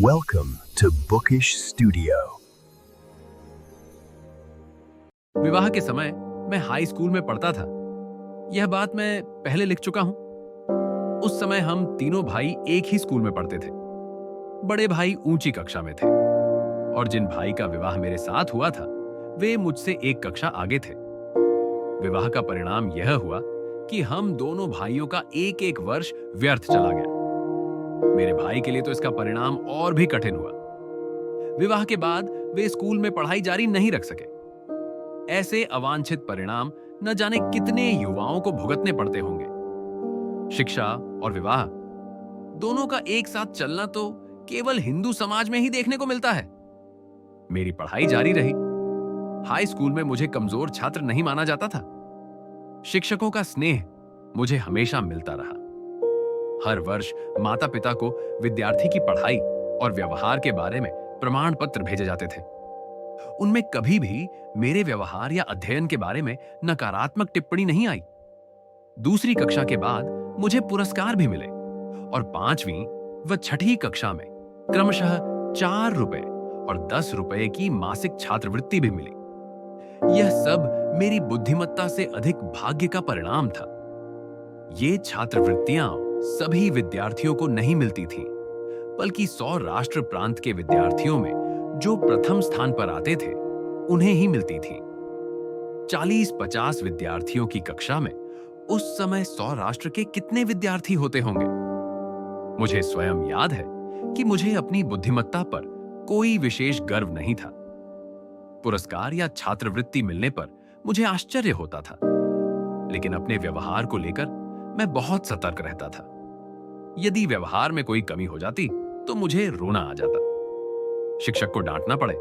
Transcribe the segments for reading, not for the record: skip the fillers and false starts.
Welcome to Bookish Studio. विवाह के समय मैं हाई स्कूल में पढ़ता था। यह बात मैं पहले लिख चुका हूं। उस समय हम तीनों भाई एक ही स्कूल में पढ़ते थे। बड़े भाई ऊंची कक्षा में थे और जिन भाई का विवाह मेरे साथ हुआ था वे मुझसे एक कक्षा आगे थे। विवाह का परिणाम यह हुआ कि हम दोनों भाइयों का एक एक वर्ष व्यर्थ चला गया। मेरे भाई के लिए तो इसका परिणाम और भी कठिन हुआ। विवाह के बाद वे स्कूल में पढ़ाई जारी नहीं रख सके। ऐसे अवांछित परिणाम न जाने कितने युवाओं को भुगतने पड़ते होंगे। शिक्षा और विवाह दोनों का एक साथ चलना तो केवल हिंदू समाज में ही देखने को मिलता है। मेरी पढ़ाई जारी रही। हाई स्कूल में मुझे कमजोर छात्र नहीं माना जाता था। शिक्षकों का स्नेह मुझे हमेशा मिलता रहा। हर वर्ष माता पिता को विद्यार्थी की पढ़ाई और व्यवहार के बारे में प्रमाण पत्र भेजे जाते थे। उनमें कभी भी मेरे व्यवहार या अध्ययन के बारे में नकारात्मक टिप्पणी नहीं आई। दूसरी कक्षा के बाद मुझे पुरस्कार भी मिले और 5वीं व 6ठी कक्षा में क्रमशः 4 रुपए और 10 रुपए की मासिक छात्रवृत्ति भी मिली। यह सब मेरी बुद्धिमत्ता से अधिक भाग्य का परिणाम था। ये छात्रवृत्तियां सभी विद्यार्थियों को नहीं मिलती थीं, बल्कि 100 राष्ट्र प्रांत के विद्यार्थियों में जो प्रथम स्थान पर आते थे उन्हें ही मिलती थी। 40-50 विद्यार्थियों की कक्षा में उस समय 100 राष्ट्र के कितने विद्यार्थी होते होंगे। मुझे स्वयं याद है कि मुझे अपनी बुद्धिमत्ता पर कोई विशेष गर्व नहीं था। पुरस्कार या छात्रवृत्ति मिलने पर मुझे आश्चर्य होता था, लेकिन अपने व्यवहार को लेकर मैं बहुत सतर्क रहता था। यदि व्यवहार में कोई कमी हो जाती तो मुझे रोना आ जाता। शिक्षक को डांटना पड़े,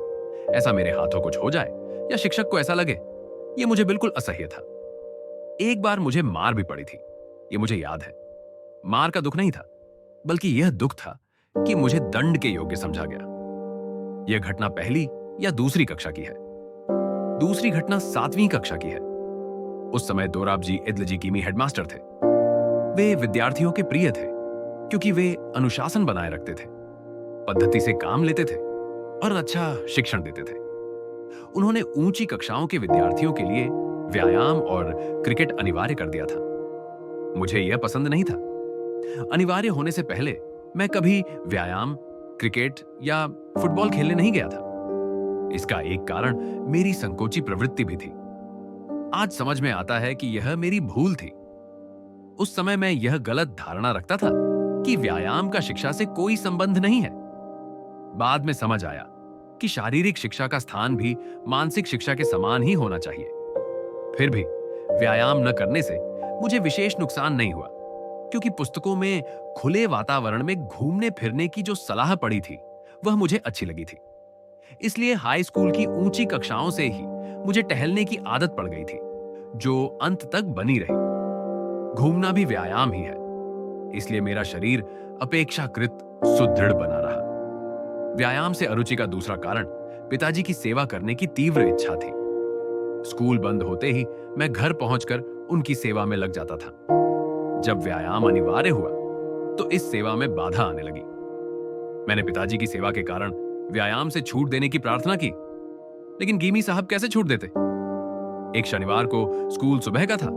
ऐसा मेरे हाथों कुछ हो जाए या शिक्षक को ऐसा लगे, यह मुझे बिल्कुल असह्य था। एक बार मुझे मार भी पड़ी थी, यह मुझे याद है। मार का दुख नहीं था, बल्कि यह दुख था कि मुझे दंड के योग्य समझा गया। यह घटना पहली या दूसरी कक्षा की है। दूसरी घटना 7वीं कक्षा की है। उस समय दोराबजी इदलजी कीमी हेडमास्टर थे। वे विद्यार्थियों के प्रिय थे क्योंकि वे अनुशासन बनाए रखते थे, पद्धति से काम लेते थे और अच्छा शिक्षण देते थे। उन्होंने ऊंची कक्षाओं के विद्यार्थियों के लिए व्यायाम और क्रिकेट अनिवार्य कर दिया था। मुझे यह पसंद नहीं था। अनिवार्य होने से पहले मैं कभी व्यायाम, क्रिकेट या फुटबॉल खेलने नहीं गया था। इसका एक कारण मेरी संकोची प्रवृत्ति भी थी। आज समझ में आता है कि यह मेरी भूल थी। उस समय मैं यह गलत धारणा रखता था कि व्यायाम का शिक्षा से कोई संबंध नहीं है। बाद में समझ आया कि शारीरिक शिक्षा का स्थान भी मानसिक शिक्षा के समान ही होना चाहिए। फिर भी व्यायाम न करने से मुझे विशेष नुकसान नहीं हुआ, क्योंकि पुस्तकों में खुले वातावरण में घूमने फिरने की जो सलाह पड़ी थी वह मुझे अच्छी लगी थी। इसलिए हाई स्कूल की ऊंची कक्षाओं से ही मुझे टहलने की आदत पड़ गई थी, जो अंत तक बनी रही। घूमना भी व्यायाम ही है, इसलिए मेरा शरीर अपेक्षाकृत सुदृढ़ बना रहा। व्यायाम से अरुचि का दूसरा कारण पिताजी की सेवा करने की तीव्र इच्छा थी। स्कूल बंद होते ही मैं घर पहुंचकर उनकी सेवा में लग जाता था। जब व्यायाम अनिवार्य हुआ तो इस सेवा में बाधा आने लगी। मैंने पिताजी की सेवा के कारण व्यायाम से छूट देने की प्रार्थना की, लेकिन कीमी साहब कैसे छूट देते। एक शनिवार को स्कूल सुबह का था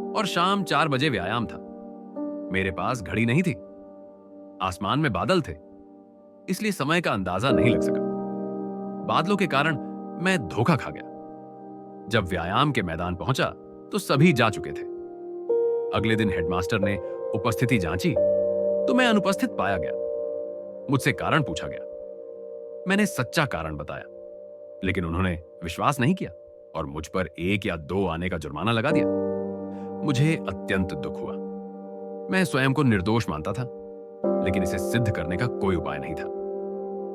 और शाम 4 बजे व्यायाम था। मेरे पास घड़ी नहीं थी। आसमान में बादल थे, इसलिए समय का अंदाजा नहीं लग सका। बादलों के कारण मैं धोखा खा गया। जब व्यायाम के मैदान पहुंचा तो सभी जा चुके थे। अगले दिन हेडमास्टर ने उपस्थिति जांची तो मैं अनुपस्थित पाया गया। मुझसे कारण पूछा गया। मैंने सच्चा कारण बताया, लेकिन उन्होंने विश्वास नहीं किया और मुझ पर 1 या 2 आने का जुर्माना लगा दिया। मुझे अत्यंत दुख हुआ। मैं स्वयं को निर्दोष मानता था, लेकिन इसे सिद्ध करने का कोई उपाय नहीं था।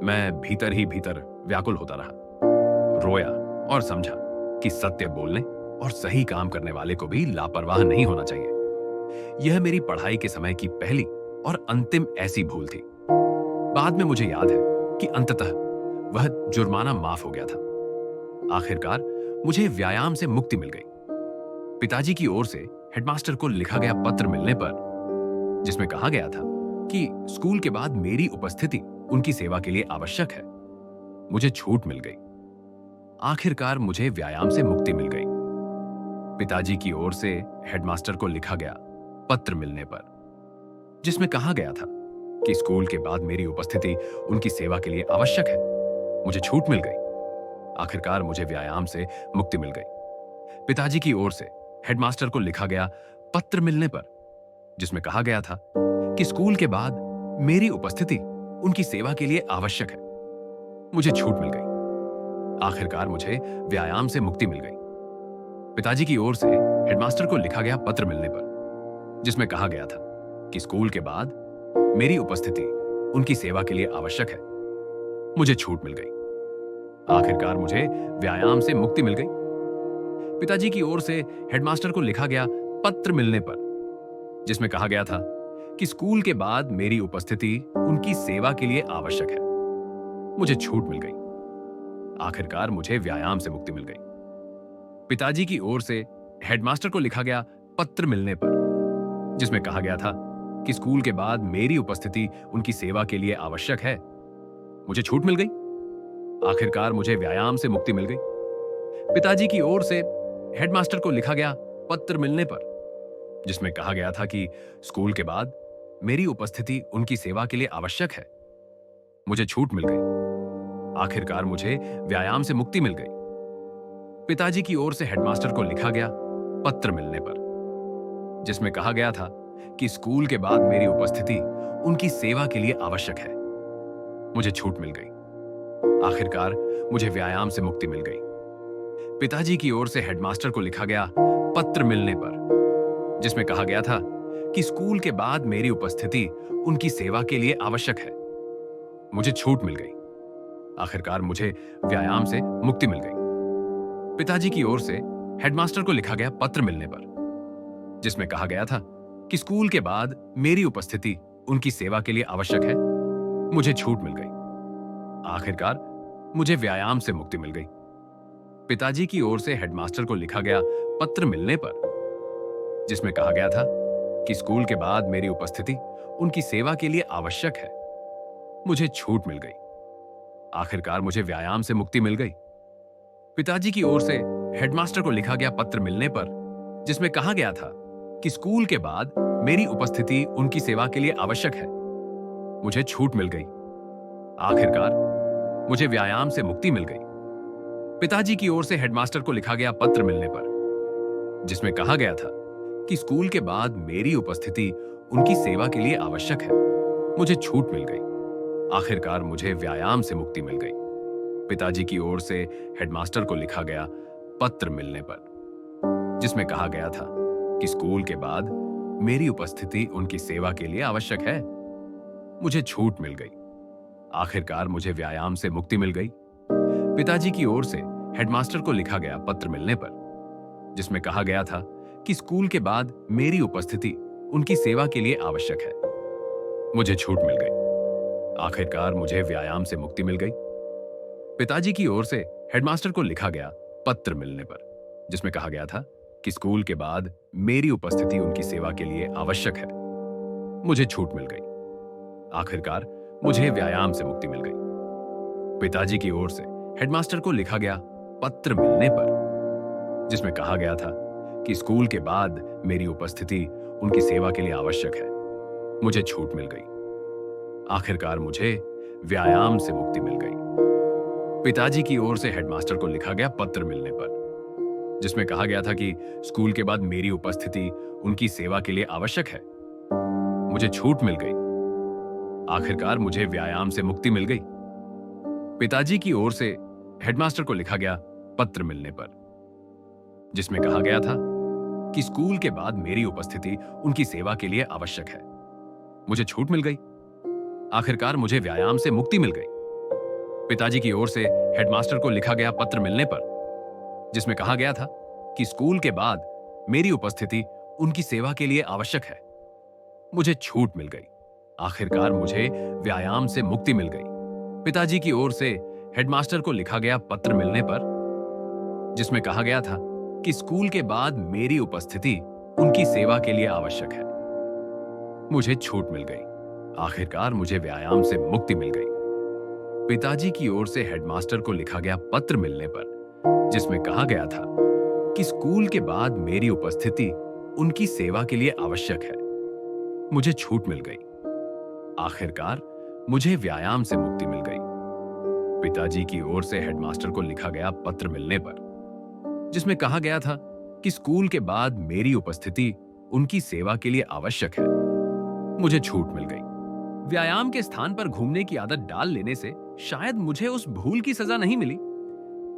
मैं भीतर ही भीतर व्याकुल होता रहा। रोया और समझा कि सत्य बोलने और सही काम करने वाले को भी लापरवाह नहीं होना चाहिए। यह मेरी पढ़ाई के समय की पहली और अंतिम ऐसी भूल थी। बाद में मुझे याद है कि अंततः वह जुर्माना माफ हो गया था। आखिरकार मुझे व्यायाम से मुक्ति मिल गई। पिताजी की ओर से हेडमास्टर को लिखा गया पत्र मिलने पर, जिसमें कहा गया था कि स्कूल के बाद मेरी उपस्थिति उनकी सेवा के लिए आवश्यक है। मुझे छूट मिल गई। आखिरकार मुझे व्यायाम से मुक्ति मिल गई। पिताजी की ओर से हेडमास्टर को लिखा गया पत्र मिलने पर, जिसमें कहा गया था कि स्कूल के बाद मेरी उपस्थिति उनकी सेवा के लिए आवश्यक है। मुझे छूट मिल गई। आखिरकार मुझे व्यायाम से मुक्ति मिल गई। पिताजी की ओर से हेडमास्टर को लिखा गया पत्र मिलने पर, जिसमें कहा गया था कि स्कूल के बाद मेरी उपस्थिति उनकी सेवा के लिए आवश्यक है। मुझे छूट मिल गई। आखिरकार मुझे व्यायाम से मुक्ति मिल गई। पिताजी की ओर से हेडमास्टर को लिखा गया पत्र मिलने पर, जिसमें कहा गया था कि स्कूल के बाद मेरी उपस्थिति उनकी सेवा के लिए आवश्यक है। मुझे छूट मिल गई। आखिरकार मुझे व्यायाम से मुक्ति मिल गई। पिताजी की ओर से हेडमास्टर को लिखा गया पत्र मिलने पर, जिसमें कहा गया था कि स्कूल के बाद मेरी उपस्थिति उनकी सेवा के लिए आवश्यक है। मुझे छूट मिल गई। आखिरकार मुझे व्यायाम से मुक्ति मिल गई। पिताजी की ओर से हेडमास्टर को लिखा गया पत्र मिलने पर, जिसमें कहा गया था कि स्कूल के बाद मेरी उपस्थिति उनकी सेवा के लिए आवश्यक है। मुझे छूट मिल गई। आखिरकार मुझे व्यायाम से मुक्ति मिल गई। पिताजी की ओर से हेडमास्टर को लिखा गया पत्र मिलने पर, जिसमें कहा गया था कि स्कूल के बाद मेरी उपस्थिति उनकी सेवा के लिए आवश्यक है। मुझे छूट मिल गई। आखिरकार मुझे व्यायाम से मुक्ति मिल गई। पिताजी की ओर से हेडमास्टर को लिखा गया पत्र मिलने पर, जिसमें कहा गया था कि स्कूल के बाद मेरी उपस्थिति उनकी सेवा के लिए आवश्यक है। मुझे छूट मिल गई। आखिरकार मुझे व्यायाम से मुक्ति मिल गई। पिताजी की ओर से हेडमास्टर को लिखा गया पत्र मिलने पर, जिसमें कहा गया था कि स्कूल के बाद मेरी उपस्थिति उनकी सेवा के लिए आवश्यक है। मुझे छूट मिल गई। आखिरकार मुझे व्यायाम से मुक्ति मिल गई। पिताजी की ओर से हेडमास्टर को लिखा गया पत्र मिलने पर, जिसमें कहा गया था कि स्कूल के बाद मेरी उपस्थिति उनकी सेवा के लिए आवश्यक है। मुझे छूट मिल गई। आखिरकार मुझे व्यायाम से मुक्ति मिल गई। पिताजी की ओर से हेडमास्टर को लिखा गया पत्र मिलने पर, जिसमें कहा गया था कि स्कूल के बाद मेरी उपस्थिति उनकी सेवा के लिए आवश्यक है। मुझे छूट मिल गई। आखिरकार मुझे व्यायाम से मुक्ति मिल गई। पिताजी की ओर से हेडमास्टर को लिखा गया पत्र मिलने पर, जिसमें कहा गया था कि स्कूल के बाद मेरी उपस्थिति उनकी सेवा के लिए आवश्यक है। मुझे छूट मिल गई। आखिरकार मुझे व्यायाम से मुक्ति मिल गई। पिताजी की ओर से हेडमास्टर को लिखा गया पत्र मिलने पर, जिसमें कहा गया था कि स्कूल के बाद मेरी उपस्थिति उनकी सेवा के लिए आवश्यक है। मुझे छूट मिल गई। आखिरकार मुझे व्यायाम से मुक्ति मिल गई। पिताजी की ओर से हेडमास्टर को लिखा गया पत्र मिलने पर, जिसमें कहा गया था कि स्कूल के बाद मेरी उपस्थिति उनकी सेवा के लिए आवश्यक है। मुझे छूट मिल गई। आखिरकार मुझे व्यायाम से मुक्ति मिल गई। पिताजी की ओर से हेडमास्टर को लिखा गया पत्र मिलने पर, जिसमें कहा गया था कि स्कूल के बाद मेरी उपस्थिति उनकी सेवा के लिए आवश्यक है। मुझे छूट मिल गई। आखिरकार मुझे व्यायाम से मुक्ति मिल गई। पिताजी की ओर से हेडमास्टर को लिखा गया पत्र मिलने पर, जिसमें कहा गया था कि स्कूल के बाद मेरी उपस्थिति उनकी सेवा के लिए आवश्यक है। मुझे छूट मिल गई। आखिरकार मुझे व्यायाम से मुक्ति मिल गई। पिताजी की ओर से हेडमास्टर को लिखा गया पत्र मिलने पर, जिसमें कहा गया था कि स्कूल के बाद मेरी उपस्थिति उनकी सेवा के लिए आवश्यक है। मुझे छूट मिल गई। आखिरकार मुझे व्यायाम से मुक्ति मिल गई। पिताजी की ओर से हेडमास्टर को लिखा गया पत्र मिलने पर, जिसमें कहा गया था कि स्कूल के बाद मेरी उपस्थिति उनकी सेवा के लिए आवश्यक है। मुझे छूट मिल गई। आखिरकार मुझे व्यायाम से मुक्ति मिल गई। पिताजी की ओर से हेडमास्टर को लिखा गया पत्र मिलने पर, जिसमें कहा गया था कि स्कूल के बाद मेरी उपस्थिति उनकी सेवा के लिए आवश्यक है। मुझे छूट मिल गई। आखिरकार मुझे व्यायाम से मुक्ति मिल गई। पिताजी की ओर से हेडमास्टर को लिखा गया पत्र मिलने पर, जिसमें कहा गया था कि स्कूल के बाद मेरी उपस्थिति उनकी सेवा के लिए आवश्यक है। मुझे छूट मिल गई। आखिरकार मुझे व्यायाम से मुक्ति मिल गई। पिताजी की ओर से हेडमास्टर को लिखा गया पत्र मिलने पर, जिसमें कहा गया था कि स्कूल के बाद मेरी उपस्थिति उनकी सेवा के लिए आवश्यक है। मुझे छूट मिल गई। आखिरकार मुझे व्यायाम से मुक्ति मिल गई। पिताजी की ओर से हेडमास्टर को लिखा गया पत्र मिलने पर, जिसमें कहा गया था कि स्कूल के बाद मेरी उपस्थिति उनकी सेवा के लिए आवश्यक है, मुझे छूट मिल गई। आखिरकार मुझे व्यायाम से मुक्ति मिल गई। पिताजी की ओर से हेडमास्टर को लिखा गया पत्र मिलने पर, जिसमें कहा गया था कि स्कूल के बाद मेरी उपस्थिति उनकी सेवा के लिए आवश्यक है, मुझे छूट मिल गई। व्यायाम के स्थान पर घूमने की आदत डाल लेने से शायद मुझे उस भूल की सजा नहीं मिली,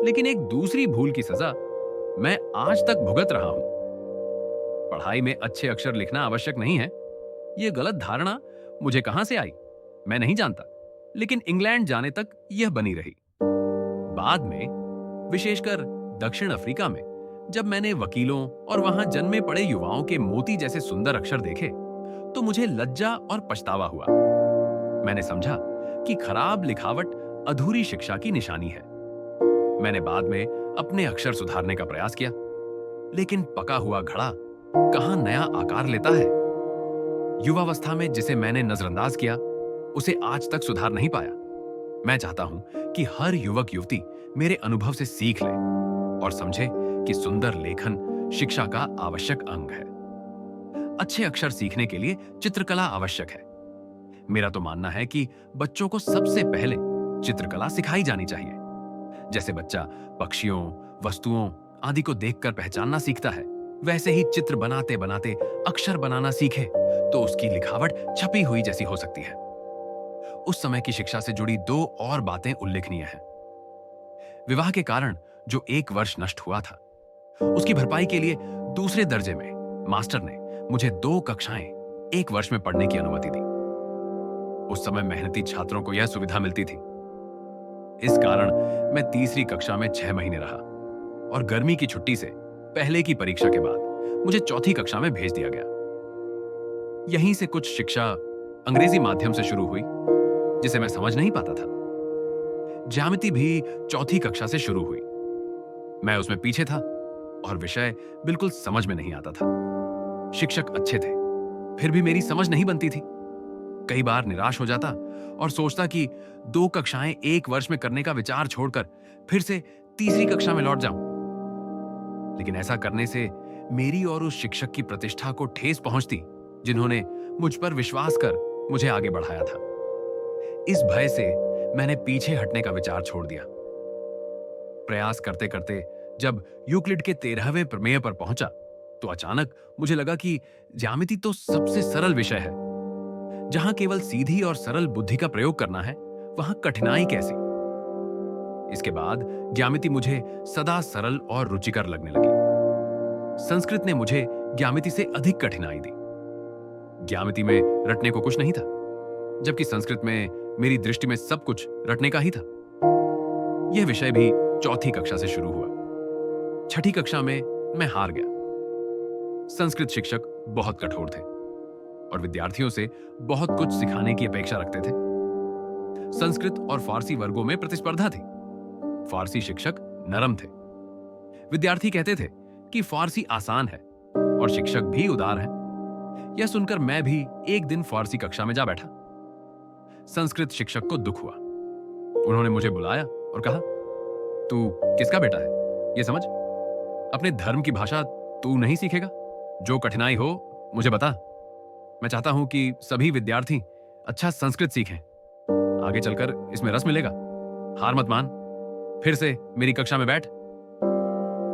लेकिन एक दूसरी भूल की सजा मैं आज तक भुगत रहा हूं। पढ़ाई में अच्छे अक्षर लिखना आवश्यक नहीं है, यह गलत धारणा मुझे कहां से आई मैं नहीं जानता, लेकिन इंग्लैंड जाने तक यह बनी रही। बाद में, विशेषकर दक्षिण अफ्रीका में, जब मैंने वकीलों और वहां जन्मे पड़े युवाओं के मोती जैसे सुंदर अक्षर देखे, तो मुझे लज्जा और पछतावा हुआ। मैंने समझा कि खराब लिखावट अधूरी शिक्षा की निशानी है। मैंने बाद में अपने अक्षर सुधारने का प्रयास किया, लेकिन पका हुआ घड़ा कहां नया आकार लेता है। युवावस्था में जिसे मैंने नजरअंदाज किया, उसे आज तक सुधार नहीं पाया। मैं चाहता हूं कि हर युवक युवती मेरे अनुभव से सीख ले और समझे कि सुंदर लेखन शिक्षा का आवश्यक अंग है। अच्छे अक्षर सीखने के लिए चित्रकला आवश्यक है। मेरा तो मानना है कि बच्चों को सबसे पहले चित्रकला सिखाई जानी चाहिए। जैसे बच्चा पक्षियों, वस्तुओं आदि को देखकर पहचानना सीखता है, वैसे ही चित्र बनाते बनाते अक्षर बनाना सीखे तो उसकी लिखावट छपी हुई जैसी हो सकती है। उस समय की शिक्षा से जुड़ी दो और बातें उल्लेखनीय हैं। विवाह के कारण जो 1 वर्ष नष्ट हुआ था, उसकी भरपाई के लिए दूसरे दर्जे में मास्टर ने मुझे 2 कक्षाएं 1 वर्ष में पढ़ने की अनुमति दी। उस समय मेहनती छात्रों को यह सुविधा मिलती थी। इस कारण मैं तीसरी कक्षा में 6 महीने रहा और गर्मी की छुट्टी से पहले की परीक्षा के बाद मुझे चौथी कक्षा में भेज दिया गया। यहीं से कुछ शिक्षा अंग्रेजी माध्यम से शुरू हुई, जिसे मैं समझ नहीं पाता था। ज्यामिति भी चौथी कक्षा से शुरू हुई। मैं उसमें पीछे था और विषय बिल्कुल समझ में नहीं आता था। शिक्षक अच्छे थे, फिर भी मेरी समझ नहीं बनती थी। कई बार निराश हो जाता और सोचता कि 2 कक्षाएं 1 वर्ष में करने का विचार छोड़कर फिर से तीसरी कक्षा में लौट जाऊं। लेकिन ऐसा करने से मेरी और उस शिक्षक की प्रतिष्ठा को ठेस पहुंचती, जिन्होंने मुझ पर विश्वास कर मुझे आगे बढ़ाया था। इस भय से मैंने पीछे हटने का विचार छोड़ दिया। प्रयास करते करते जब यूक्लिड के 13वें प्रमेय पर पहुंचा, तो अचानक मुझे लगा कि ज्यामिति तो सबसे सरल विषय है। जहां केवल सीधी और सरल बुद्धि का प्रयोग करना है, वहां कठिनाई कैसी। इसके बाद ज्यामिति मुझे सदा सरल और रुचिकर लगने लगी। संस्कृत ने मुझे ज्यामिति से अधिक कठिनाई दी। ज्यामिति में रटने को कुछ नहीं था, जबकि संस्कृत में मेरी दृष्टि में सब कुछ रटने का ही था। यह विषय भी चौथी कक्षा से शुरू हुआ। छठी कक्षा में मैं हार गया। संस्कृत शिक्षक बहुत कठोर थे और विद्यार्थियों से बहुत कुछ सिखाने की अपेक्षा रखते थे। संस्कृत और फारसी वर्गों में प्रतिस्पर्धा थी। फारसी शिक्षक नरम थे। विद्यार्थी कहते थे कि फारसी आसान है और शिक्षक भी उदार हैं। यह सुनकर मैं भी एक दिन फारसी कक्षा में जा बैठा। संस्कृत शिक्षक को दुख हुआ। उन्होंने मुझे बुलाया और कहा, तू किसका बेटा है, यह समझ। अपने धर्म की भाषा तू नहीं सीखेगा? जो कठिनाई हो मुझे बता। मैं चाहता हूं कि सभी विद्यार्थी अच्छा संस्कृत सीखें। आगे चलकर इसमें रस मिलेगा। हार मत मान, फिर से मेरी कक्षा में बैठ।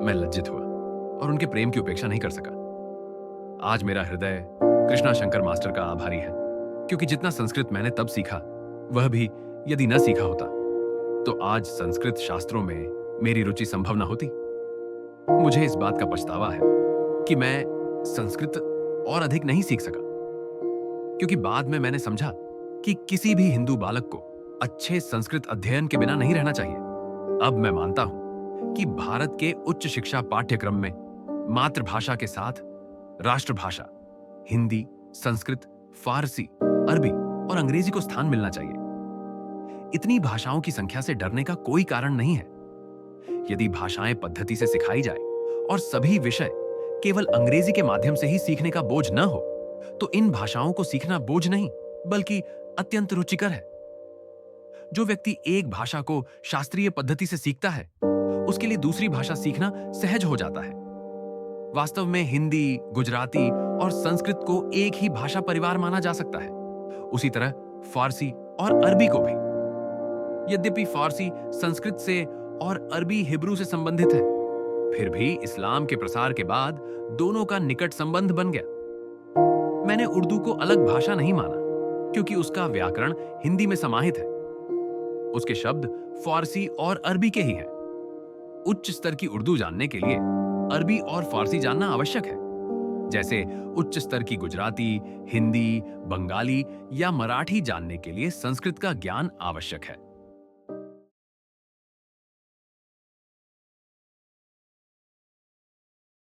मैं लज्जित हुआ और उनके प्रेम की उपेक्षा नहीं कर सका। आज मेरा हृदय कृष्णा शंकर मास्टर का आभारी है, क्योंकि जितना संस्कृत मैंने तब सीखा, वह भी यदि न सीखा होता तो आज संस्कृत शास्त्रों में मेरी रुचि संभव न होती। मुझे इस बात का पछतावा है कि मैं संस्कृत और अधिक नहीं सीख सका, क्योंकि बाद में मैंने समझा कि किसी भी हिंदू बालक को अच्छे संस्कृत अध्ययन के बिना नहीं रहना चाहिए। अब मैं मानता हूं कि भारत के उच्च शिक्षा पाठ्यक्रम में मातृभाषा के साथ राष्ट्रभाषा हिंदी, संस्कृत, फारसी, अरबी और अंग्रेजी को स्थान मिलना चाहिए। इतनी भाषाओं की संख्या से डरने का कोई कारण नहीं है। यदि भाषाएं पद्धति से सिखाई जाए और सभी विषय केवल अंग्रेजी के माध्यम से ही सीखने का बोझ न हो, तो इन भाषाओं को सीखना बोझ नहीं बल्कि अत्यंत रुचिकर है। जो व्यक्ति एक भाषा को शास्त्रीय पद्धति से सीखता है, उसके लिए दूसरी भाषा सीखना सहज हो जाता है। वास्तव में हिंदी, गुजराती और संस्कृत को एक ही भाषा परिवार माना जा सकता है। उसी तरह फारसी और अरबी को भी। यद्यपि फारसी संस्कृत से और अरबी हिब्रू से संबंधित है, फिर भी इस्लाम के प्रसार के बाद दोनों का निकट संबंध बन गया। मैंने उर्दू को अलग भाषा नहीं माना, क्योंकि उसका व्याकरण हिंदी में समाहित है। उसके शब्द फारसी और अरबी के ही हैं। उच्च स्तर की उर्दू जानने के लिए अरबी और फारसी जानना आवश्यक है, जैसे उच्च स्तर की गुजराती, हिंदी, बंगाली या मराठी जानने के लिए संस्कृत का ज्ञान आवश्यक है।